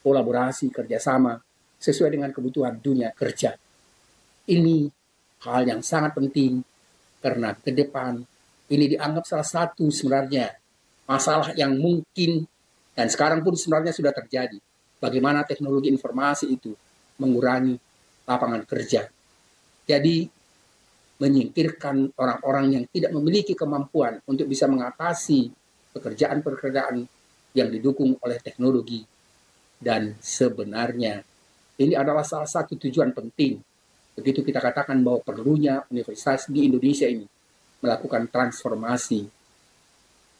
kolaborasi, kerjasama sesuai dengan kebutuhan dunia kerja. Ini hal yang sangat penting karena ke depan ini dianggap salah satu sebenarnya masalah yang mungkin dan sekarang pun sebenarnya sudah terjadi. Bagaimana teknologi informasi itu mengurangi lapangan kerja. Jadi menyingkirkan orang-orang yang tidak memiliki kemampuan untuk bisa mengatasi pekerjaan-pekerjaan yang didukung oleh teknologi. Dan sebenarnya ini adalah salah satu tujuan penting. Begitu kita katakan bahwa perlunya universitas di Indonesia ini melakukan transformasi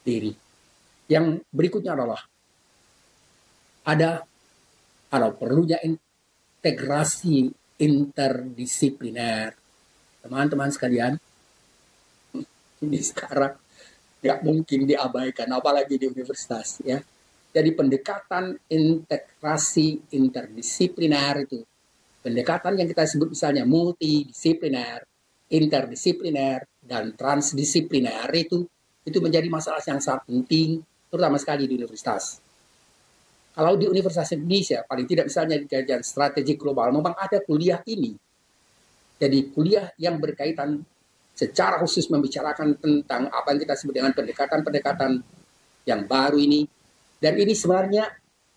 diri. Yang berikutnya adalah ada perlunya integrasi interdisipliner. Teman-teman sekalian, ini sekarang nggak mungkin diabaikan, apalagi di universitas ya. Jadi pendekatan integrasi interdisipliner itu, pendekatan yang kita sebut misalnya multidisipliner, interdisipliner, dan transdisipliner itu menjadi masalah yang sangat penting, terutama sekali di universitas. Kalau di Universitas Indonesia, paling tidak misalnya di kajian strategi global, memang ada kuliah ini. Jadi kuliah yang berkaitan secara khusus membicarakan tentang apa yang kita sebut dengan pendekatan-pendekatan yang baru ini. Dan ini sebenarnya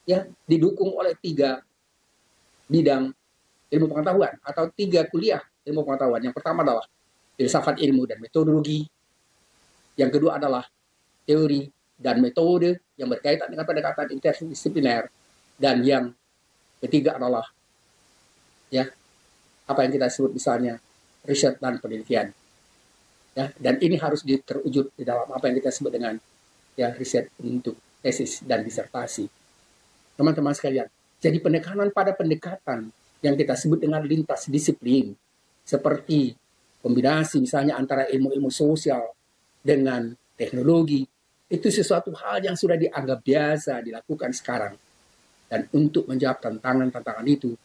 ya didukung oleh 3 bidang ilmu pengetahuan atau 3 kuliah ilmu pengetahuan. Yang pertama adalah filsafat ilmu dan metodologi. Yang kedua adalah teori dan metode yang berkaitan dengan pendekatan interdisipliner. Dan yang ketiga adalah ya apa yang kita sebut misalnya riset dan penelitian. Ya, dan ini harus terwujud di dalam apa yang kita sebut dengan ya riset untuk tesis dan disertasi. Teman-teman sekalian, jadi penekanan pada pendekatan yang kita sebut dengan lintas disiplin, seperti kombinasi misalnya antara ilmu-ilmu sosial dengan teknologi, itu sesuatu hal yang sudah dianggap biasa dilakukan sekarang. Dan untuk menjawab tantangan-tantangan itu,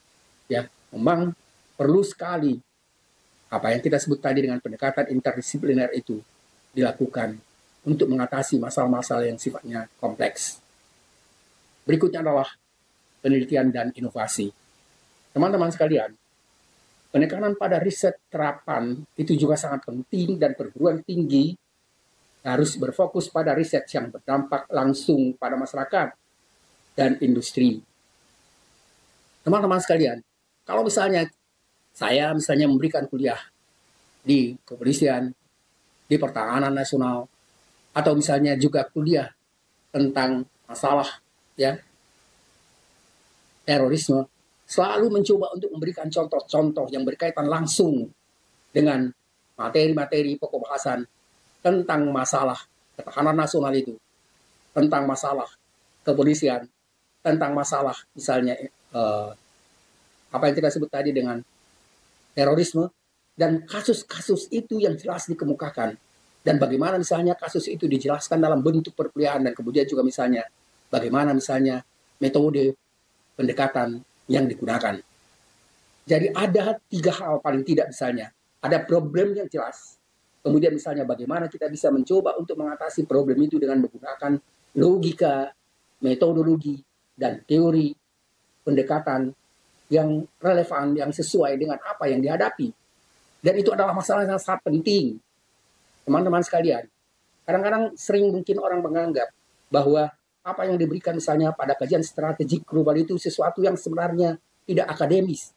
ya memang perlu sekali apa yang kita sebut tadi dengan pendekatan interdisipliner itu dilakukan untuk mengatasi masalah-masalah yang sifatnya kompleks. Berikutnya adalah penelitian dan inovasi. Teman-teman sekalian, penekanan pada riset terapan itu juga sangat penting dan perguruan tinggi harus berfokus pada riset yang berdampak langsung pada masyarakat. dan industri. Teman-teman sekalian, kalau misalnya saya memberikan kuliah di kepolisian, di pertahanan nasional, atau misalnya juga kuliah tentang masalah ya terorisme, selalu mencoba untuk memberikan contoh-contoh yang berkaitan langsung dengan materi-materi pokok bahasan tentang masalah ketahanan nasional itu, tentang masalah kepolisian, tentang masalah misalnya apa yang kita sebut tadi dengan terorisme, dan kasus-kasus itu yang jelas dikemukakan, dan bagaimana misalnya kasus itu dijelaskan dalam bentuk perkuliahan, dan kemudian juga misalnya bagaimana misalnya metode pendekatan yang digunakan. Jadi ada 3 hal paling tidak, misalnya ada problem yang jelas, kemudian misalnya bagaimana kita bisa mencoba untuk mengatasi problem itu dengan menggunakan logika, metodologi, dan teori pendekatan yang relevan, yang sesuai dengan apa yang dihadapi. Dan itu adalah masalah yang sangat penting, teman-teman sekalian. Kadang-kadang sering mungkin orang menganggap bahwa apa yang diberikan misalnya pada kajian strategik global itu sesuatu yang sebenarnya tidak akademis.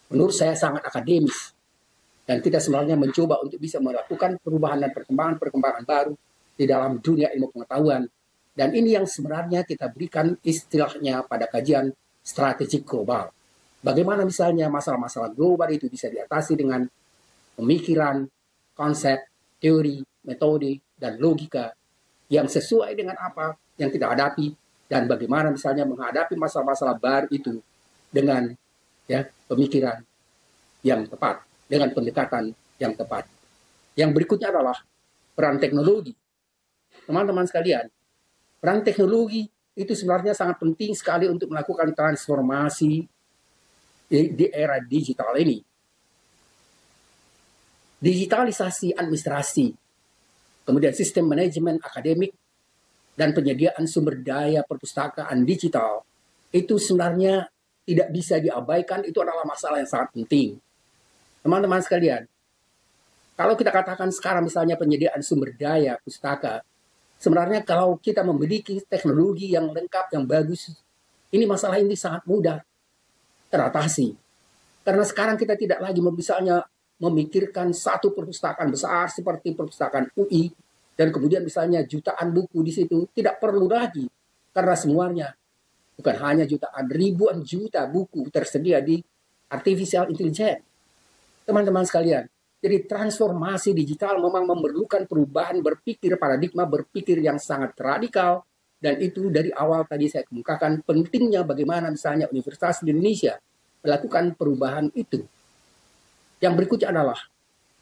Menurut saya sangat akademis. Dan kita sebenarnya mencoba untuk bisa melakukan perubahan dan perkembangan baru di dalam dunia ilmu pengetahuan. Dan ini yang sebenarnya kita berikan istilahnya pada kajian strategik global. Bagaimana misalnya masalah-masalah global itu bisa diatasi dengan pemikiran, konsep, teori, metode, dan logika yang sesuai dengan apa yang kita hadapi, dan bagaimana misalnya menghadapi masalah-masalah baru itu dengan pemikiran yang tepat, dengan pendekatan yang tepat. Yang berikutnya adalah peran teknologi. Teman-teman sekalian, peran teknologi itu sebenarnya sangat penting sekali untuk melakukan transformasi di era digital ini. Digitalisasi administrasi, kemudian sistem manajemen akademik, dan penyediaan sumber daya perpustakaan digital, itu sebenarnya tidak bisa diabaikan, itu adalah masalah yang sangat penting. Teman-teman sekalian, kalau kita katakan sekarang misalnya penyediaan sumber daya pustaka, sebenarnya kalau kita memiliki teknologi yang lengkap, yang bagus, ini masalah ini sangat mudah teratasi. Karena sekarang kita tidak lagi misalnya memikirkan satu perpustakaan besar seperti perpustakaan UI, dan kemudian misalnya jutaan buku di situ, tidak perlu lagi. Karena semuanya, bukan hanya jutaan, ribuan juta buku tersedia di artificial intelligence. Teman-teman sekalian, jadi transformasi digital memang memerlukan perubahan berpikir, paradigma berpikir yang sangat radikal, dan itu dari awal tadi saya kemukakan pentingnya bagaimana misalnya Universitas di Indonesia melakukan perubahan itu. Yang berikutnya adalah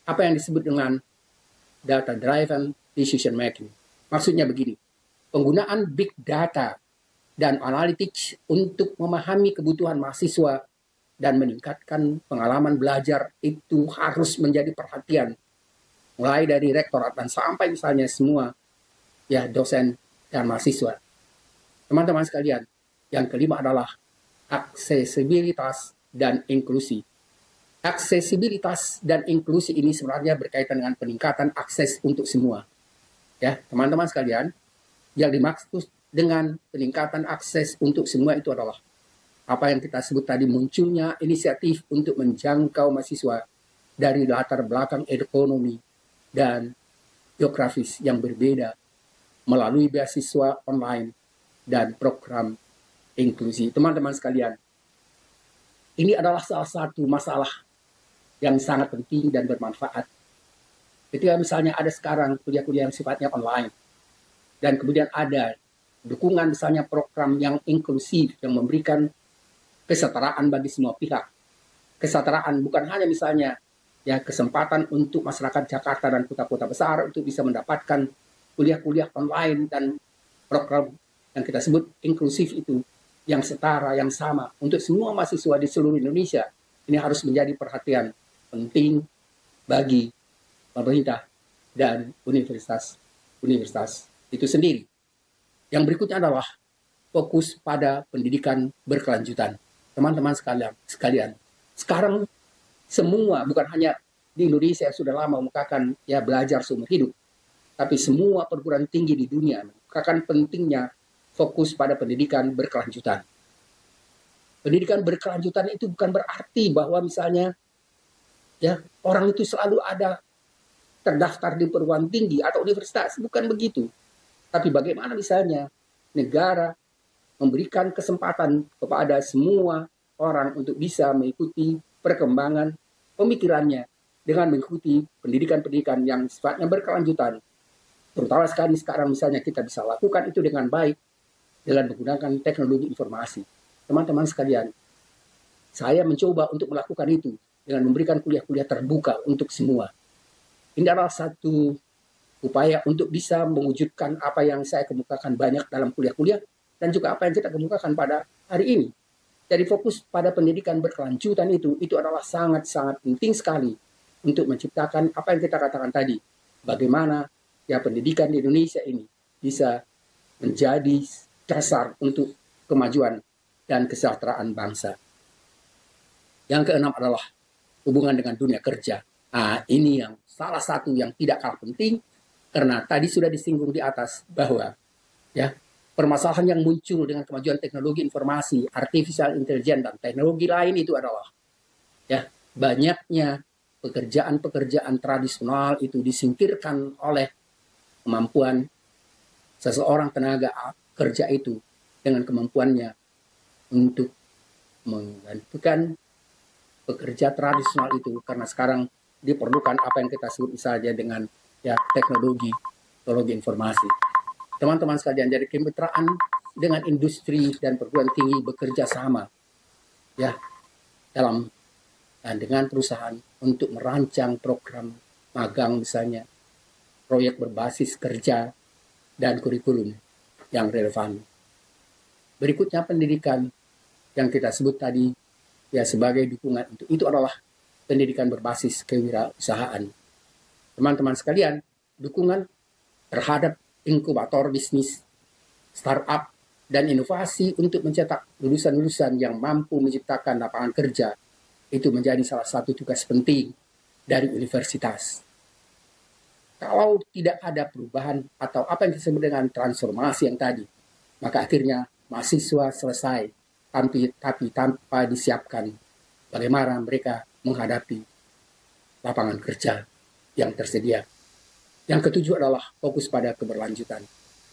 apa yang disebut dengan data driven decision making. Maksudnya begini, penggunaan big data dan analytics untuk memahami kebutuhan mahasiswa dan meningkatkan pengalaman belajar itu harus menjadi perhatian, mulai dari rektorat dan sampai misalnya semua dosen dan mahasiswa. Teman-teman sekalian, yang kelima adalah aksesibilitas dan inklusi. Aksesibilitas dan inklusi ini sebenarnya berkaitan dengan peningkatan akses untuk semua. Ya, teman-teman sekalian, yang dimaksud dengan peningkatan akses untuk semua itu adalah apa yang kita sebut tadi, munculnya inisiatif untuk menjangkau mahasiswa dari latar belakang ekonomi dan geografis yang berbeda melalui beasiswa online dan program inklusi. Teman-teman sekalian, ini adalah salah satu masalah yang sangat penting dan bermanfaat. Ketika misalnya ada sekarang kuliah-kuliah yang sifatnya online, dan kemudian ada dukungan misalnya program yang inklusif yang memberikan kesetaraan bagi semua pihak. Kesetaraan bukan hanya misalnya kesempatan untuk masyarakat Jakarta dan kota-kota besar untuk bisa mendapatkan kuliah-kuliah online dan program yang kita sebut inklusif itu yang setara, yang sama untuk semua mahasiswa di seluruh Indonesia. Ini harus menjadi perhatian penting bagi pemerintah dan universitas itu sendiri. Yang berikutnya adalah fokus pada pendidikan berkelanjutan. Teman-teman sekalian, sekarang semua, bukan hanya di Indonesia yang sudah lama mengukakan belajar seumur hidup, tapi semua perguruan tinggi di dunia mengukakan pentingnya fokus pada pendidikan berkelanjutan. Pendidikan berkelanjutan itu bukan berarti bahwa misalnya ya orang itu selalu ada terdaftar di perguruan tinggi atau universitas, bukan begitu. Tapi bagaimana misalnya negara memberikan kesempatan kepada semua orang untuk bisa mengikuti perkembangan pemikirannya dengan mengikuti pendidikan-pendidikan yang sifatnya berkelanjutan. Terutama sekali sekarang misalnya kita bisa lakukan itu dengan baik dengan menggunakan teknologi informasi. Teman-teman sekalian, saya mencoba untuk melakukan itu dengan memberikan kuliah-kuliah terbuka untuk semua. Ini adalah satu upaya untuk bisa mewujudkan apa yang saya kemukakan banyak dalam kuliah-kuliah dan juga apa yang kita kemukakan pada hari ini. Jadi fokus pada pendidikan berkelanjutan itu adalah sangat-sangat penting sekali untuk menciptakan apa yang kita katakan tadi. Bagaimana ya pendidikan di Indonesia ini bisa menjadi dasar untuk kemajuan dan kesejahteraan bangsa. Yang keenam adalah hubungan dengan dunia kerja. Ini yang salah satu yang tidak kalah penting karena tadi sudah disinggung di atas bahwa ya permasalahan yang muncul dengan kemajuan teknologi informasi, artificial intelligence dan teknologi lain itu adalah ya banyaknya pekerjaan-pekerjaan tradisional itu disingkirkan oleh kemampuan seseorang tenaga kerja itu dengan kemampuannya untuk menggantikan pekerja tradisional itu karena sekarang diperlukan apa yang kita sebut misalnya dengan ya teknologi informasi. Teman-teman sekalian, jadi kemitraan dengan industri dan perguruan tinggi bekerja sama ya dalam dan dengan perusahaan untuk merancang program magang misalnya, proyek berbasis kerja dan kurikulum yang relevan. Berikutnya pendidikan yang kita sebut tadi ya sebagai dukungan untuk itu adalah pendidikan berbasis kewirausahaan. Teman-teman sekalian, dukungan terhadap inkubator bisnis, startup, dan inovasi untuk mencetak lulusan-lulusan yang mampu menciptakan lapangan kerja itu menjadi salah satu tugas penting dari universitas. Kalau tidak ada perubahan atau apa yang disebut dengan transformasi yang tadi, maka akhirnya mahasiswa selesai tapi tanpa disiapkan bagaimana mereka menghadapi lapangan kerja yang tersedia. Yang ketujuh adalah fokus pada keberlanjutan.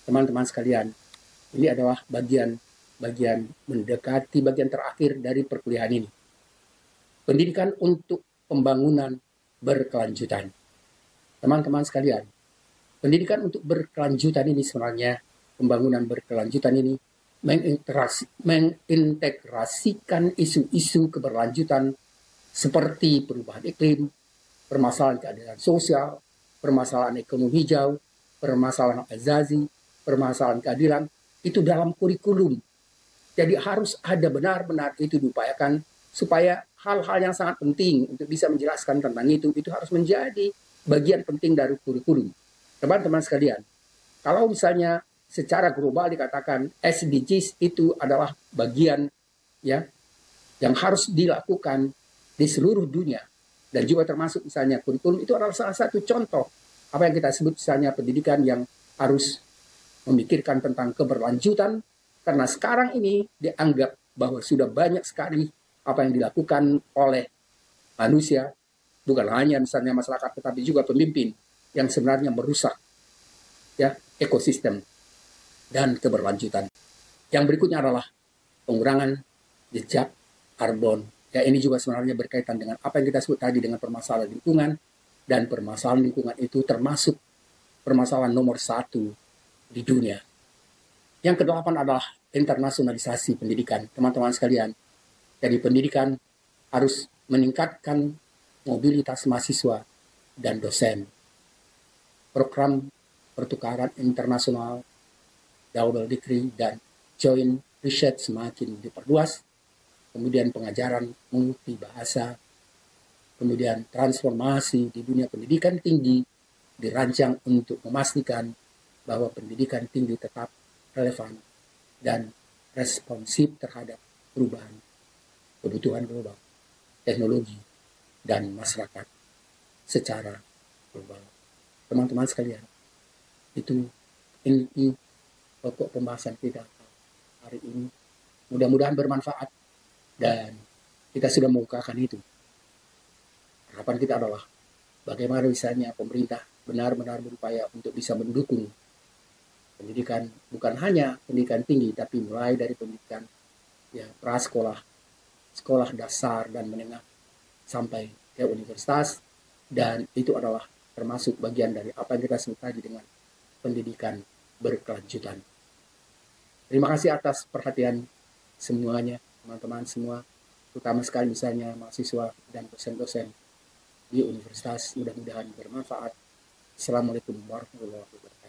Teman-teman sekalian, ini adalah bagian mendekati bagian terakhir dari perkuliahan ini. Pendidikan untuk pembangunan berkelanjutan. Teman-teman sekalian, pendidikan untuk berkelanjutan ini sebenarnya, pembangunan berkelanjutan ini mengintegrasikan isu-isu keberlanjutan seperti perubahan iklim, permasalahan keadilan sosial, permasalahan ekonomi hijau, permasalahan azazi, permasalahan keadilan, itu dalam kurikulum. Jadi harus ada benar-benar itu diupayakan supaya hal-hal yang sangat penting untuk bisa menjelaskan tentang itu harus menjadi bagian penting dari kurikulum. Teman-teman sekalian, kalau misalnya secara global dikatakan SDGs itu adalah bagian ya yang harus dilakukan di seluruh dunia dan juga termasuk misalnya kurikulum itu adalah salah satu contoh apa yang kita sebut misalnya pendidikan yang harus memikirkan tentang keberlanjutan karena sekarang ini dianggap bahwa sudah banyak sekali apa yang dilakukan oleh manusia bukan hanya misalnya masyarakat tetapi juga pemimpin yang sebenarnya merusak ya ekosistem dan keberlanjutan. Yang berikutnya adalah pengurangan jejak karbon. Ya, ini juga sebenarnya berkaitan dengan apa yang kita sebut tadi dengan permasalahan lingkungan, dan permasalahan lingkungan itu termasuk permasalahan nomor 1 di dunia. Yang kedelapan adalah internasionalisasi pendidikan. Teman-teman sekalian, jadi pendidikan harus meningkatkan mobilitas mahasiswa dan dosen. Program pertukaran internasional, double degree, dan joint research semakin diperluas. Kemudian pengajaran multibahasa, kemudian transformasi di dunia pendidikan tinggi dirancang untuk memastikan bahwa pendidikan tinggi tetap relevan dan responsif terhadap perubahan kebutuhan global, teknologi, dan masyarakat secara global. Teman-teman sekalian, itu inti pokok pembahasan kita hari ini. Mudah-mudahan bermanfaat dan kita sudah mengukakan itu. Harapan kita adalah bagaimana misalnya pemerintah benar-benar berupaya untuk bisa mendukung pendidikan, bukan hanya pendidikan tinggi, tapi mulai dari pendidikan ya prasekolah, sekolah dasar dan menengah sampai ke universitas, dan itu adalah termasuk bagian dari apa yang kita sebut tadi dengan pendidikan berkelanjutan. Terima kasih atas perhatian semuanya, teman-teman semua, terutama sekali misalnya mahasiswa dan dosen-dosen di universitas. Mudah-mudahan bermanfaat. Assalamualaikum warahmatullahi wabarakatuh.